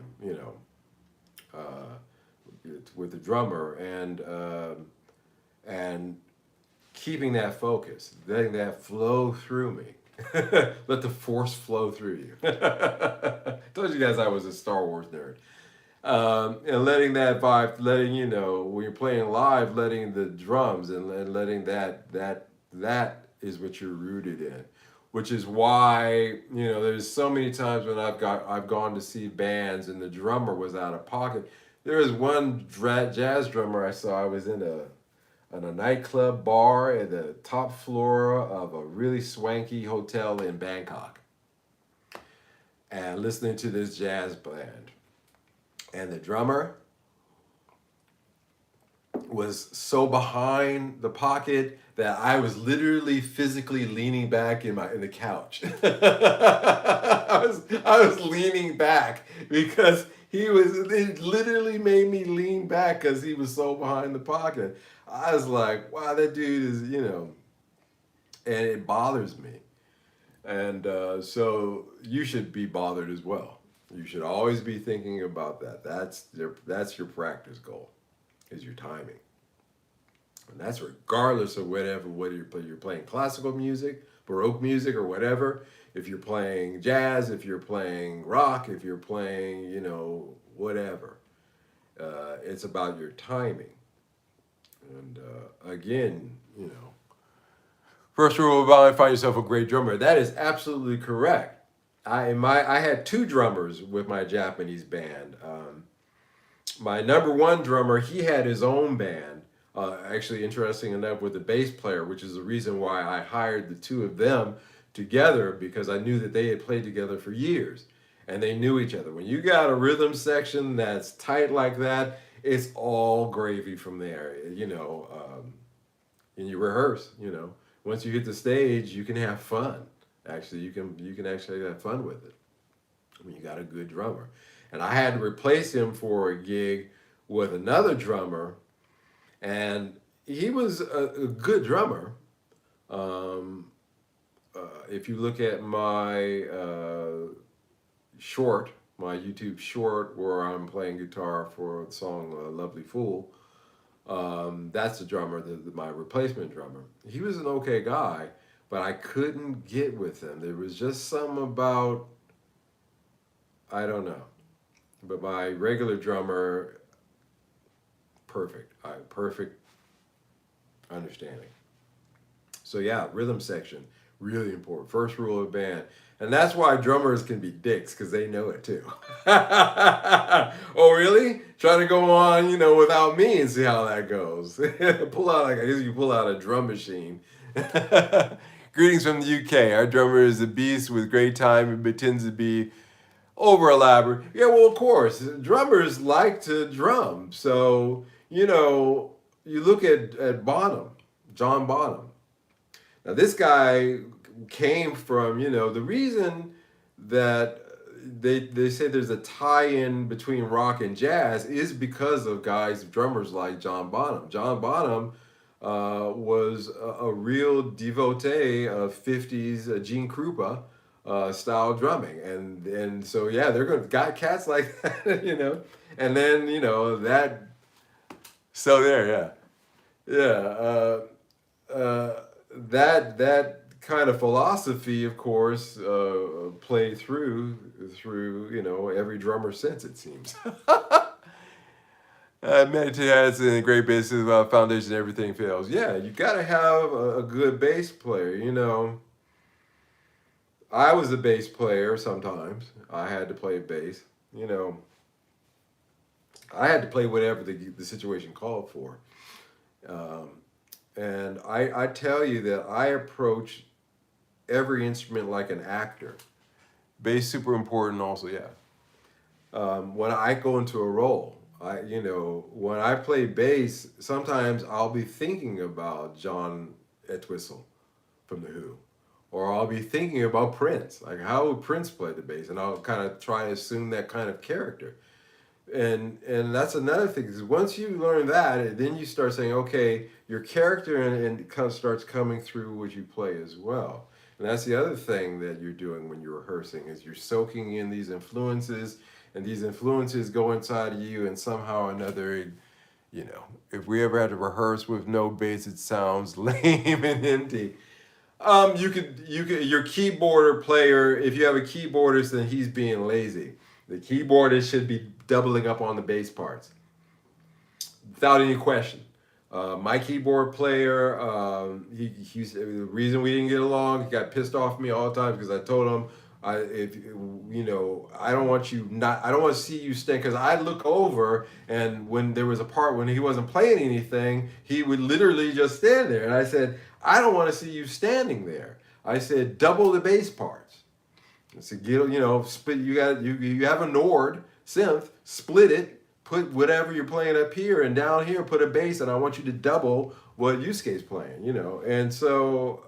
with the drummer and keeping that focus, letting that flow through me. Let the force flow through you. Told you guys I was a Star Wars nerd. And letting that vibe, when you're playing live, letting the drums and letting that is what you're rooted in, which is why there's so many times when I've gone to see bands and the drummer was out of pocket. There was one jazz drummer I saw. I was in a nightclub bar at the top floor of a really swanky hotel in Bangkok, and listening to this jazz band. And the drummer was so behind the pocket that I was literally physically leaning back in the couch. I was leaning back because it literally made me lean back because he was so behind the pocket. I was like, wow, that dude is, and it bothers me. And so you should be bothered as well. You should always be thinking about that. That's your practice goal, is your timing. And that's regardless of whether you're playing classical music, Baroque music, or whatever. If you're playing jazz, if you're playing rock, if you're playing, whatever. It's about your timing. And again, first rule about find yourself a great drummer. That is absolutely correct. I had two drummers with my Japanese band. My number one drummer, he had his own band. Actually, interesting enough, with the bass player, which is the reason why I hired the two of them together, because I knew that they had played together for years. and they knew each other. When you got a rhythm section that's tight like that, it's all gravy from there. And you rehearse. Once you hit the stage, you can have fun. Actually, you can actually have fun with it when you got a good drummer. And I had to replace him for a gig with another drummer, and he was a good drummer. Um, if you look at my my YouTube short where I'm playing guitar for the song "Lovely Fool," that's the drummer, my replacement drummer. He was an okay guy, but I couldn't get with him. There was just something about, I don't know. But my regular drummer, perfect. Perfect understanding. So yeah, rhythm section, really important. First rule of band. And that's why drummers can be dicks, because they know it too. Oh, really? Try to go on, without me and see how that goes. Pull out, I guess you pull out a drum machine. Greetings from the UK. Our drummer is a beast with great time and pretends to be over elaborate. Yeah, well, of course, drummers like to drum. So, you look at Bonham, John Bonham. Now, this guy came from, the reason that they say there's a tie-in between rock and jazz is because of drummers like John Bonham. John Bonham was a real devotee of 50s Gene Krupa style drumming, and so yeah, they're gonna got cats like that, and then that. So there, yeah, that kind of philosophy, of course, played through every drummer since, it seems. Meditate has a great basis about foundation. Everything fails. Yeah, you got to have a good bass player. I was a bass player sometimes. I had to play bass. I had to play whatever the situation called for. And I tell you that I approach every instrument like an actor. Bass super important also, yeah. When I go into a role, when I play bass, sometimes I'll be thinking about John Entwistle from The Who. Or I'll be thinking about Prince. Like, how would Prince play the bass? And I'll kind of try to assume that kind of character. And that's another thing, is once you learn that, then you start saying, okay, your character and kind of starts coming through what you play as well. And that's the other thing that you're doing when you're rehearsing, is you're soaking in these influences, and these influences go inside of you, and somehow or another, if we ever had to rehearse with no bass, it sounds lame and empty. Your keyboard player, if you have a keyboardist, then he's being lazy. The keyboardist should be doubling up on the bass parts, without any question. My keyboard player, the reason we didn't get along, he got pissed off at me all the time because I told him, I don't want to see you stand, because I'd look over, and when there was a part when he wasn't playing anything, he would literally just stand there, and I said, I don't want to see you standing there. I said, double the bass parts. I said, split. You have a Nord synth, split it, put whatever you're playing up here, and down here put a bass, and I want you to double what Yusuke's playing. And so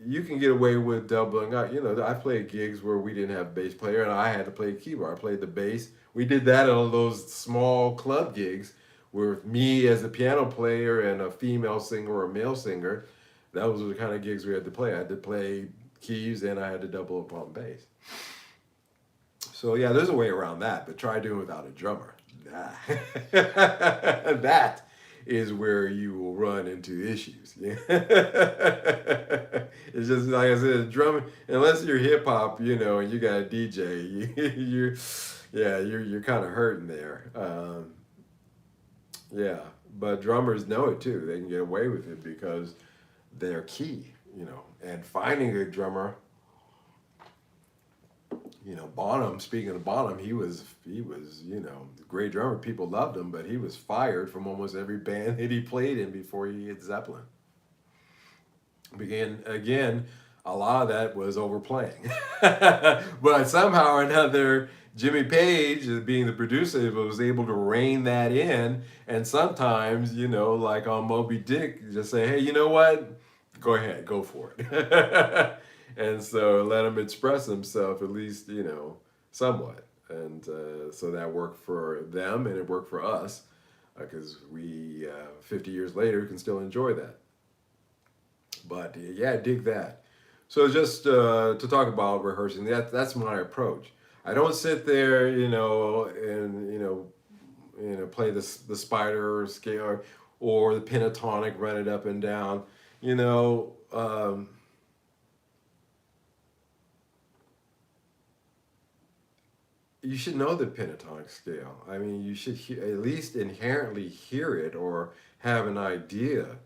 you can get away with doubling. I played gigs where we didn't have a bass player, and I had to play keyboard. I played the bass. We did that at all those small club gigs with me as a piano player and a female singer or a male singer. Those were the kind of gigs we had to play. I had to play keys, and I had to double up on bass. So yeah, there's a way around that, but try doing it without a drummer. That is where you will run into issues. Yeah. It's just like I said, drumming, unless you're hip hop, and you got a DJ, you're kind of hurting there. Yeah, but drummers know it too. They can get away with it because they're key, and finding a drummer. Bonham, speaking of Bonham, he was a great drummer. People loved him, but he was fired from almost every band that he played in before he hit Zeppelin. Again, a lot of that was overplaying. But somehow or another, Jimmy Page, being the producer, was able to rein that in. And sometimes, like on Moby Dick, just say, hey, you know what? Go ahead, go for it. And so let him express himself, at least, somewhat. And so that worked for them and it worked for us because we, 50 years later, can still enjoy that. But yeah, dig that. So just to talk about rehearsing, that's my approach. I don't sit there, and play the spider scale or the pentatonic, run it up and down. You know, you should know the pentatonic scale. I mean, you should at least inherently hear it or have an idea.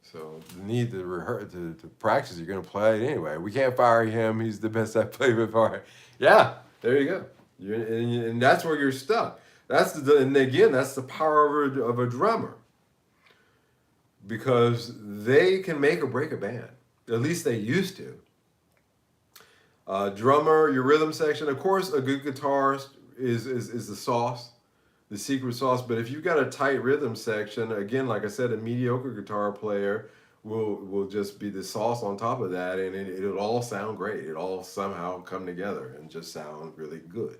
So the need to rehearse to practice. You're gonna play it anyway. We can't fire him. He's the best I played before. Yeah, there you go. And that's where you're stuck. And again, that's the power of a drummer because they can make or break a band. At least they used to. Drummer, your rhythm section. Of course, a good guitarist is the sauce, the secret sauce. But if you've got a tight rhythm section, again, like I said, a mediocre guitar player will just be the sauce on top of that, and it'll all sound great. It all somehow come together and just sound really good.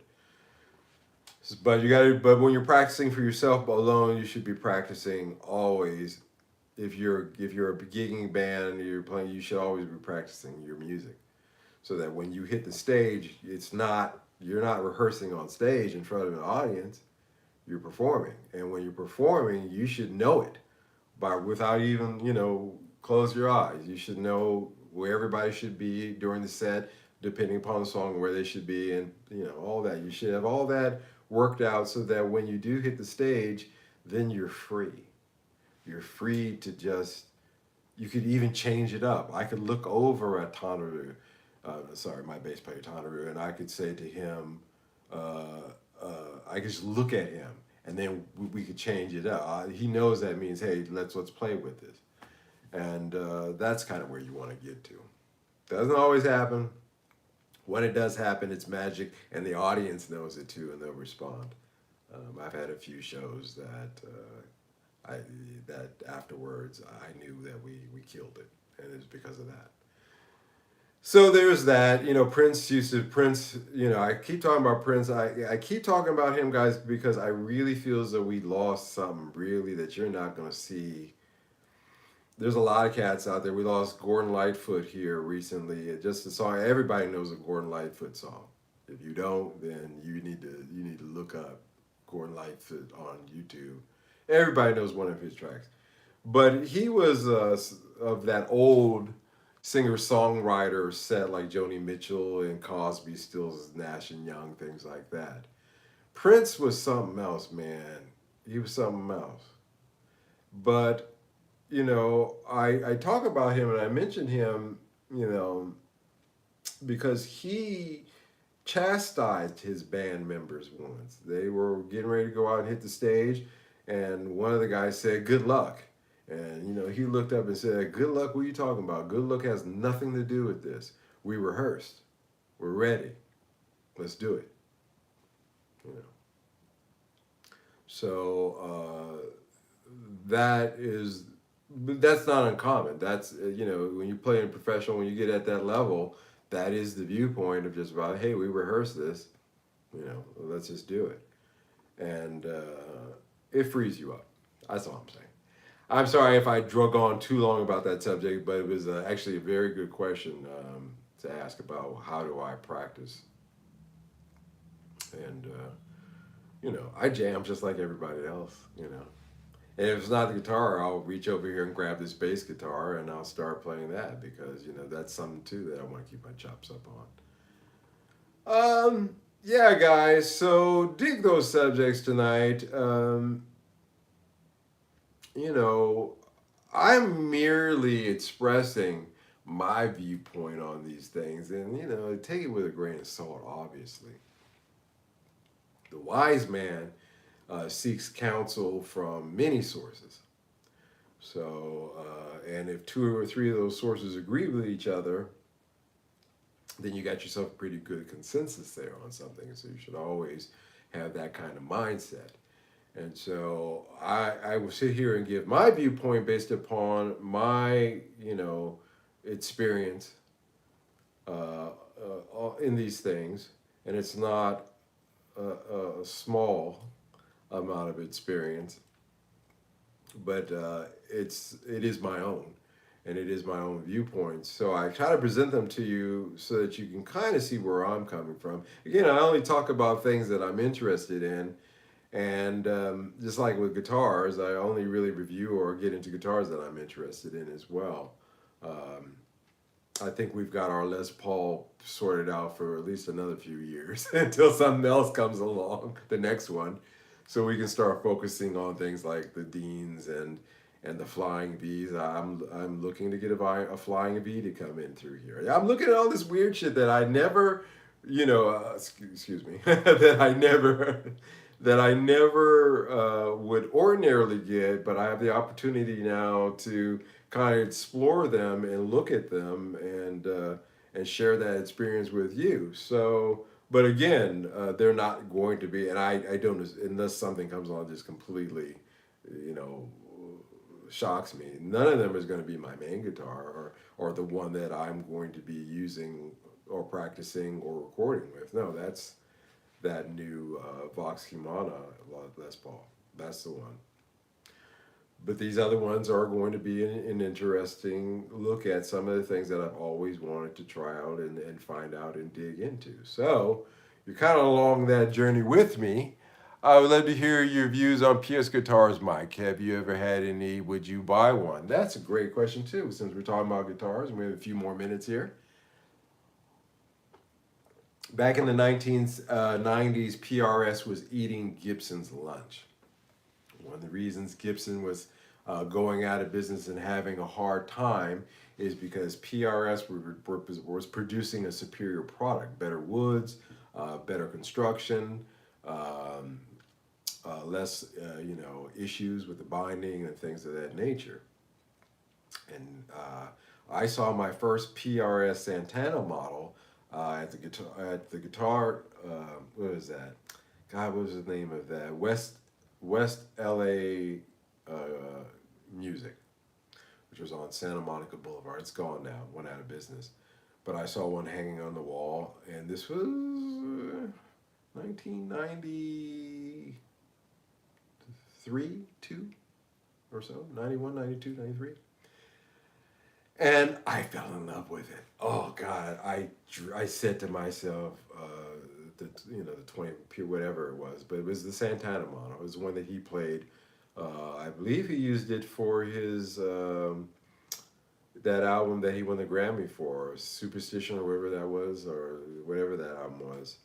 But when you're practicing for yourself alone, you should be practicing always. If you're a gigging band and you're playing, you should always be practicing your music so that when you hit the stage, you're not rehearsing on stage in front of an audience. You're performing, and when you're performing, you should know it without even close your eyes. You should know where everybody should be during the set, depending upon the song, where they should be, and all that. You should have all that worked out so that when you do hit the stage, then you're free. You're free to just. You could even change it up. I could look over at Tanaru, my bass player Tanaru, and I could say to him, I could just look at him, and then we could change it up. He knows that means, hey, let's play with this, and that's kind of where you want to get to. Doesn't always happen. When it does happen, it's magic, and the audience knows it too, and they'll respond. I've had a few shows that afterwards I knew that we killed it, and it's because of that. So there's that. Prince. I keep talking about Prince. I keep talking about him, guys, because I really feel as though we lost something really that you're not going to see. There's a lot of cats out there. We lost Gordon Lightfoot here recently. Just a song. Everybody knows a Gordon Lightfoot song. If you don't, then you need to look up Gordon Lightfoot on YouTube. Everybody knows one of his tracks. But he was of that old singer-songwriter set like Joni Mitchell and Cosby, Stills, Nash and Young, things like that. Prince was something else, man. He was something else. But, I talk about him and I mention him, because he chastised his band members once. They were getting ready to go out and hit the stage, and one of the guys said, "Good luck." And he looked up and said, "Good luck, what are you talking about? Good luck has nothing to do with this. We rehearsed. We're ready. Let's do it." So that's not uncommon. That's when you play in professional, when you get at that level, that is the viewpoint of just about, hey, we rehearsed this. Let's just do it. And it frees you up. That's all I'm saying. I'm sorry if I drug on too long about that subject, but it was actually a very good question to ask about how do I practice. And, I jam just like everybody else, And if it's not the guitar, I'll reach over here and grab this bass guitar and I'll start playing that because, that's something too that I want to keep my chops up on. Yeah, guys, so dig those subjects tonight. I'm merely expressing my viewpoint on these things, and take it with a grain of salt, obviously. The wise man seeks counsel from many sources. So, and if two or three of those sources agree with each other, then you got yourself a pretty good consensus there on something. So you should always have that kind of mindset. And so I will sit here and give my viewpoint based upon my, experience in these things. And it's not a small amount of experience, but it is my own, and it is my own viewpoints. So I try to present them to you so that you can kind of see where I'm coming from. Again, I only talk about things that I'm interested in, and just like with guitars, I only really review or get into guitars that I'm interested in as well. Um, I think we've got our Les Paul sorted out for at least another few years until something else comes along, the next one, so we can start focusing on things like the Deans and the Flying V's. I'm looking to get a Flying V to come in through here. I'm looking at all this weird shit that I never, excuse me, that I never would ordinarily get, but I have the opportunity now to kind of explore them and look at them and share that experience with you. So, but again, they're not going to be, and I don't, unless something comes along just completely, you know, shocks me. None of them is going to be my main guitar or the one that I'm going to be using or practicing or recording with. No, that's that new Vox Humana Les Paul. That's the one. But these other ones are going to be an interesting look at some of the things that I've always wanted to try out and find out and dig into. So you're kind of along that journey with me. I would love to hear your views on PRS Guitars, Mike. Have you ever had any? Would you buy one? That's a great question too, since we're talking about guitars. We have a few more minutes here. Back in the 1990s, PRS was eating Gibson's lunch. One of the reasons Gibson was going out of business and having a hard time is because PRS was producing a superior product, better woods, better construction, less issues with the binding and things of that nature. And I saw my first PRS Santana model at the guitar. What was that? God, what was the name of that? West LA Music, which was on Santa Monica Boulevard. It's gone now, went out of business. But I saw one hanging on the wall, and this was 1993, 2 or so, 91, 92, 93. And I fell in love with it. Oh God, I said to myself, the 20 whatever it was, but it was the Santana model. It was the one that he played. I believe he used it for his that album that he won the Grammy for, Superstition or whatever that was, or whatever that album was.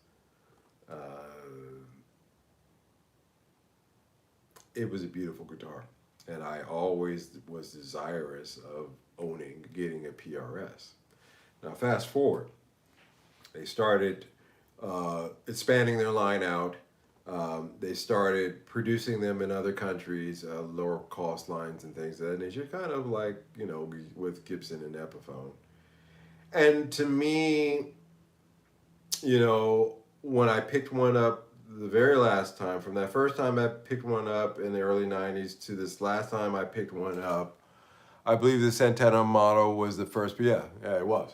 It was a beautiful guitar, and I always was desirous of getting a PRS. Now fast forward, they started expanding their line out. They started producing them in other countries, lower cost lines and things of that nature, kind of like, with Gibson and Epiphone. And to me, when I picked one up the very last time, from that first time I picked one up in the early 90s to this last time I picked one up, I believe the Santana model was the first, yeah, it was.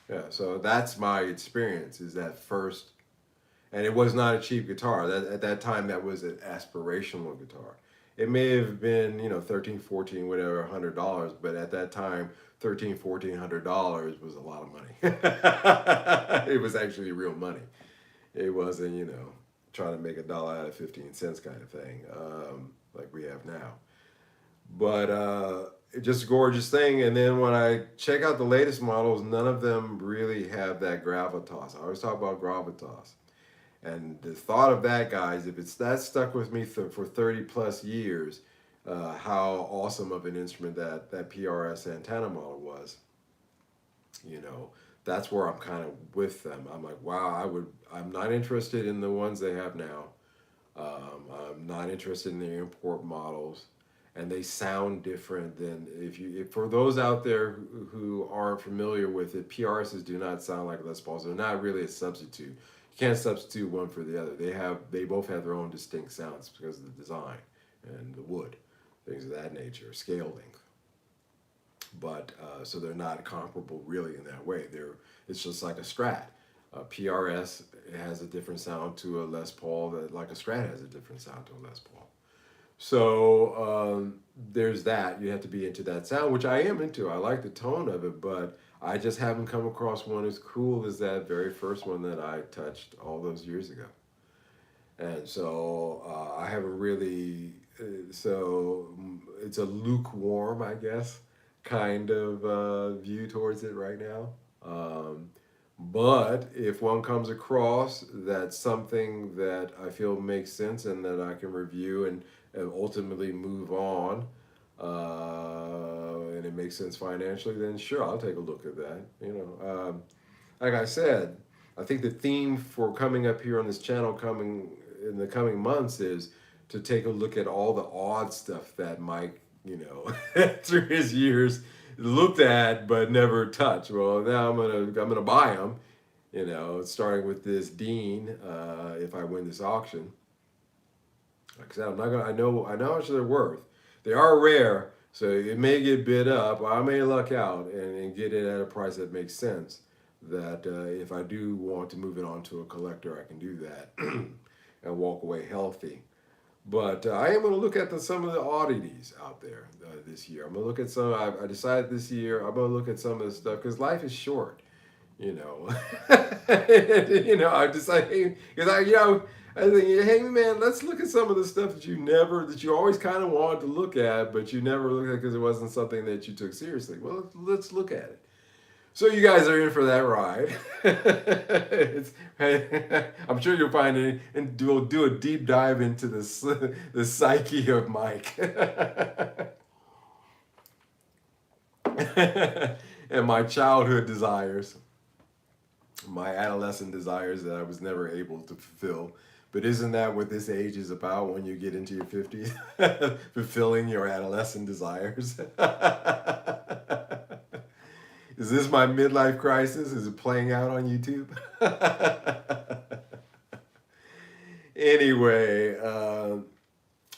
Yeah, so that's my experience, is that first. And it was not a cheap guitar. At that time, that was an aspirational guitar. It may have been, $13, $14, whatever, $100, but at that time, $1,300, $1,400 was a lot of money. It was actually real money. It wasn't, trying to make a dollar out of 15 cents kind of thing, like we have now. But it's just a gorgeous thing. And then when I check out the latest models, none of them really have that gravitas. I always talk about gravitas. And the thought of that, guys, if it's that stuck with me for 30 plus years, how awesome of an instrument that PRS Santana model was, that's where I'm kind of with them. I'm like, wow, I'm not interested in the ones they have now. I'm not interested in the import models. and they sound different than if for those out there who aren't familiar with it, PRSs do not sound like Les Pauls. They're not really a substitute. You can't substitute one for the other. They both have their own distinct sounds because of the design and the wood, things of that nature, scale length. But so they're not comparable really in that way. It's just like a Strat. PRS has a different sound to a Les Paul that like a Strat has a different sound to a Les Paul. So there's that. You have to be into that sound, which I am into. I like the tone of it, but I just haven't come across one as cool as that very first one that I touched all those years ago. And so I haven't really, so it's a lukewarm, I guess, kind of view towards it right now. Um, but if one comes across that's something that I feel makes sense and that I can review and ultimately move on, and it makes sense financially, then sure, I'll take a look at that. Like I said, I think the theme for coming up here on this channel coming in the coming months is to take a look at all the odd stuff that Mike, through his years looked at but never touched. Well, now I'm gonna buy them. Starting with this Dean, if I win this auction. Like I said, I'm not gonna. I know how much they're worth. They are rare, so it may get bid up. I may luck out and get it at a price that makes sense. That if I do want to move it on to a collector, I can do that and walk away healthy. But I am going to look at some of the oddities out there this year. I'm going to look at some. I decided this year I'm going to look at some of the stuff because life is short. you know. I decided because I think, hey man, let's look at some of the stuff that you always kind of wanted to look at, but you never looked at because it wasn't something that you took seriously. Well, let's look at it. So you guys are in for that ride. I'm sure you'll find it, and we'll do a deep dive into the psyche of Mike and my childhood desires, my adolescent desires that I was never able to fulfill. But isn't that what this age is about when you get into your 50s? Fulfilling your adolescent desires. Is this my midlife crisis? Is it playing out on YouTube? Anyway,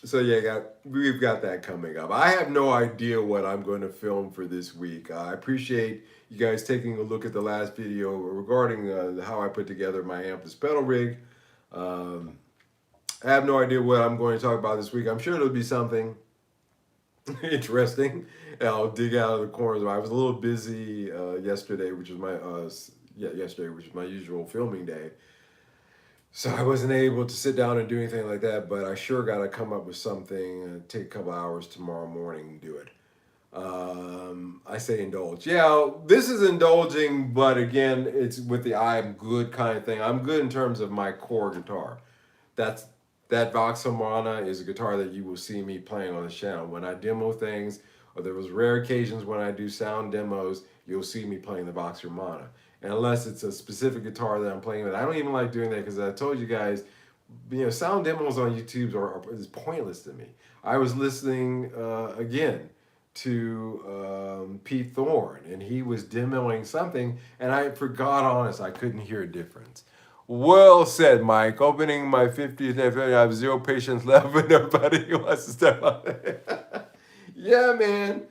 so yeah, we've got that coming up. I have no idea what I'm going to film for this week. I appreciate you guys taking a look at the last video regarding how I put together my ampless pedal rig. I have no idea what I'm going to talk about this week. I'm sure it'll be something interesting. I'll dig out of the corners. I was a little busy yesterday, which was my usual filming day. So I wasn't able to sit down and do anything like that, but I sure got to come up with something, take a couple hours tomorrow morning and do it. I say indulge. Yeah, this is indulging, but again, it's with the I'm good kind of thing. I'm good in terms of my core guitar. That Vox Humana is a guitar that you will see me playing on the channel. When I demo things, or there was rare occasions when I do sound demos, you'll see me playing the Vox Humana. And unless it's a specific guitar that I'm playing with, I don't even like doing that because I told you guys, sound demos on YouTube is pointless to me. I was listening again to Pete Thorne, and he was demoing something, and for God honest, I couldn't hear a difference. Well said, Mike. Opening my 50th episode, I have zero patience left with nobody wants to step on it. Yeah, man.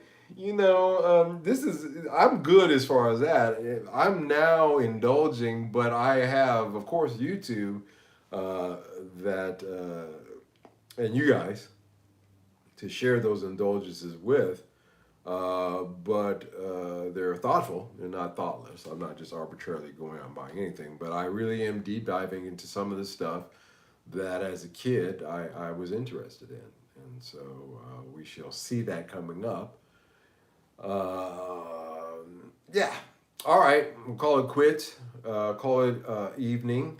I'm good as far as that. I'm now indulging, but I have, of course, YouTube and you guys to share those indulgences with. But they're thoughtful. They're not thoughtless. I'm not just arbitrarily going out and buying anything, but I really am deep diving into some of the stuff that as a kid I was interested in. And so we shall see that coming up. Yeah. All right. We'll call it quits. Call it evening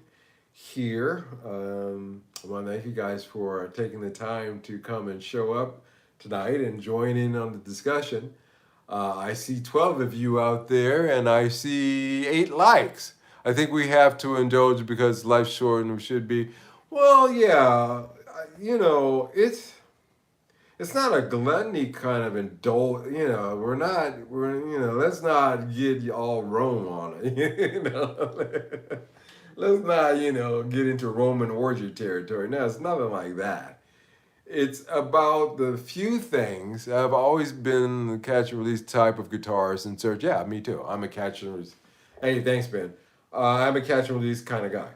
here. I want to thank you guys for taking the time to come and show up tonight and join in on the discussion. I see 12 of you out there and I see 8 likes. I think we have to indulge because life's short and we should be. Well, yeah, it's not a gluttony kind of indulge. You know, let's not get all Rome on it. You know, let's not get into Roman orgy territory. No, it's nothing like that. It's about the few things. I've always been the catch and release type of guitarist and search. Yeah, me too. I'm a catch and release. Hey, thanks, Ben. I'm a catch and release kind of guy.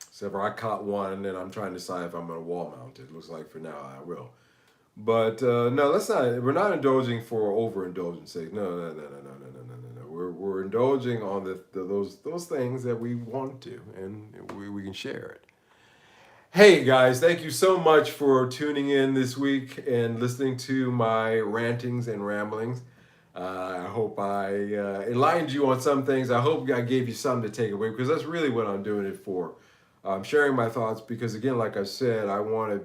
Except for I caught one and I'm trying to decide if I'm going to wall mount it. Looks like for now I will. But no, let's not. We're not indulging for overindulgence sake. No, no, no, no, no, no, no, no, no, no. We're indulging on those things that we want to, and we can share it. Hey guys, thank you so much for tuning in this week and listening to my rantings and ramblings. I hope I enlightened you on some things. I hope I gave you something to take away, because that's really what I'm doing it for. I'm sharing my thoughts because, again, like I said, I want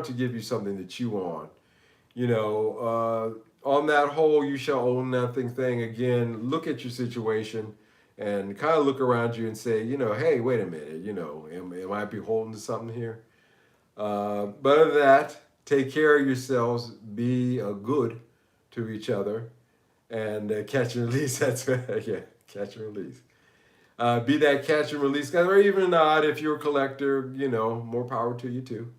to give you something to chew on. On that whole "you shall own nothing" thing, again, look at your situation and kind of look around you and say, hey, wait a minute, am I beholden to something here? But other than that, take care of yourselves, be good to each other, and catch and release. That's yeah, catch and release. Be that catch and release guy, or even not. If you're a collector, more power to you too.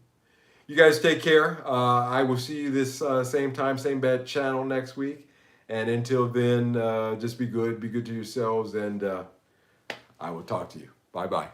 You guys take care. I will see you this same time, same bad channel next week. And until then, just be good to yourselves, and I will talk to you. Bye bye.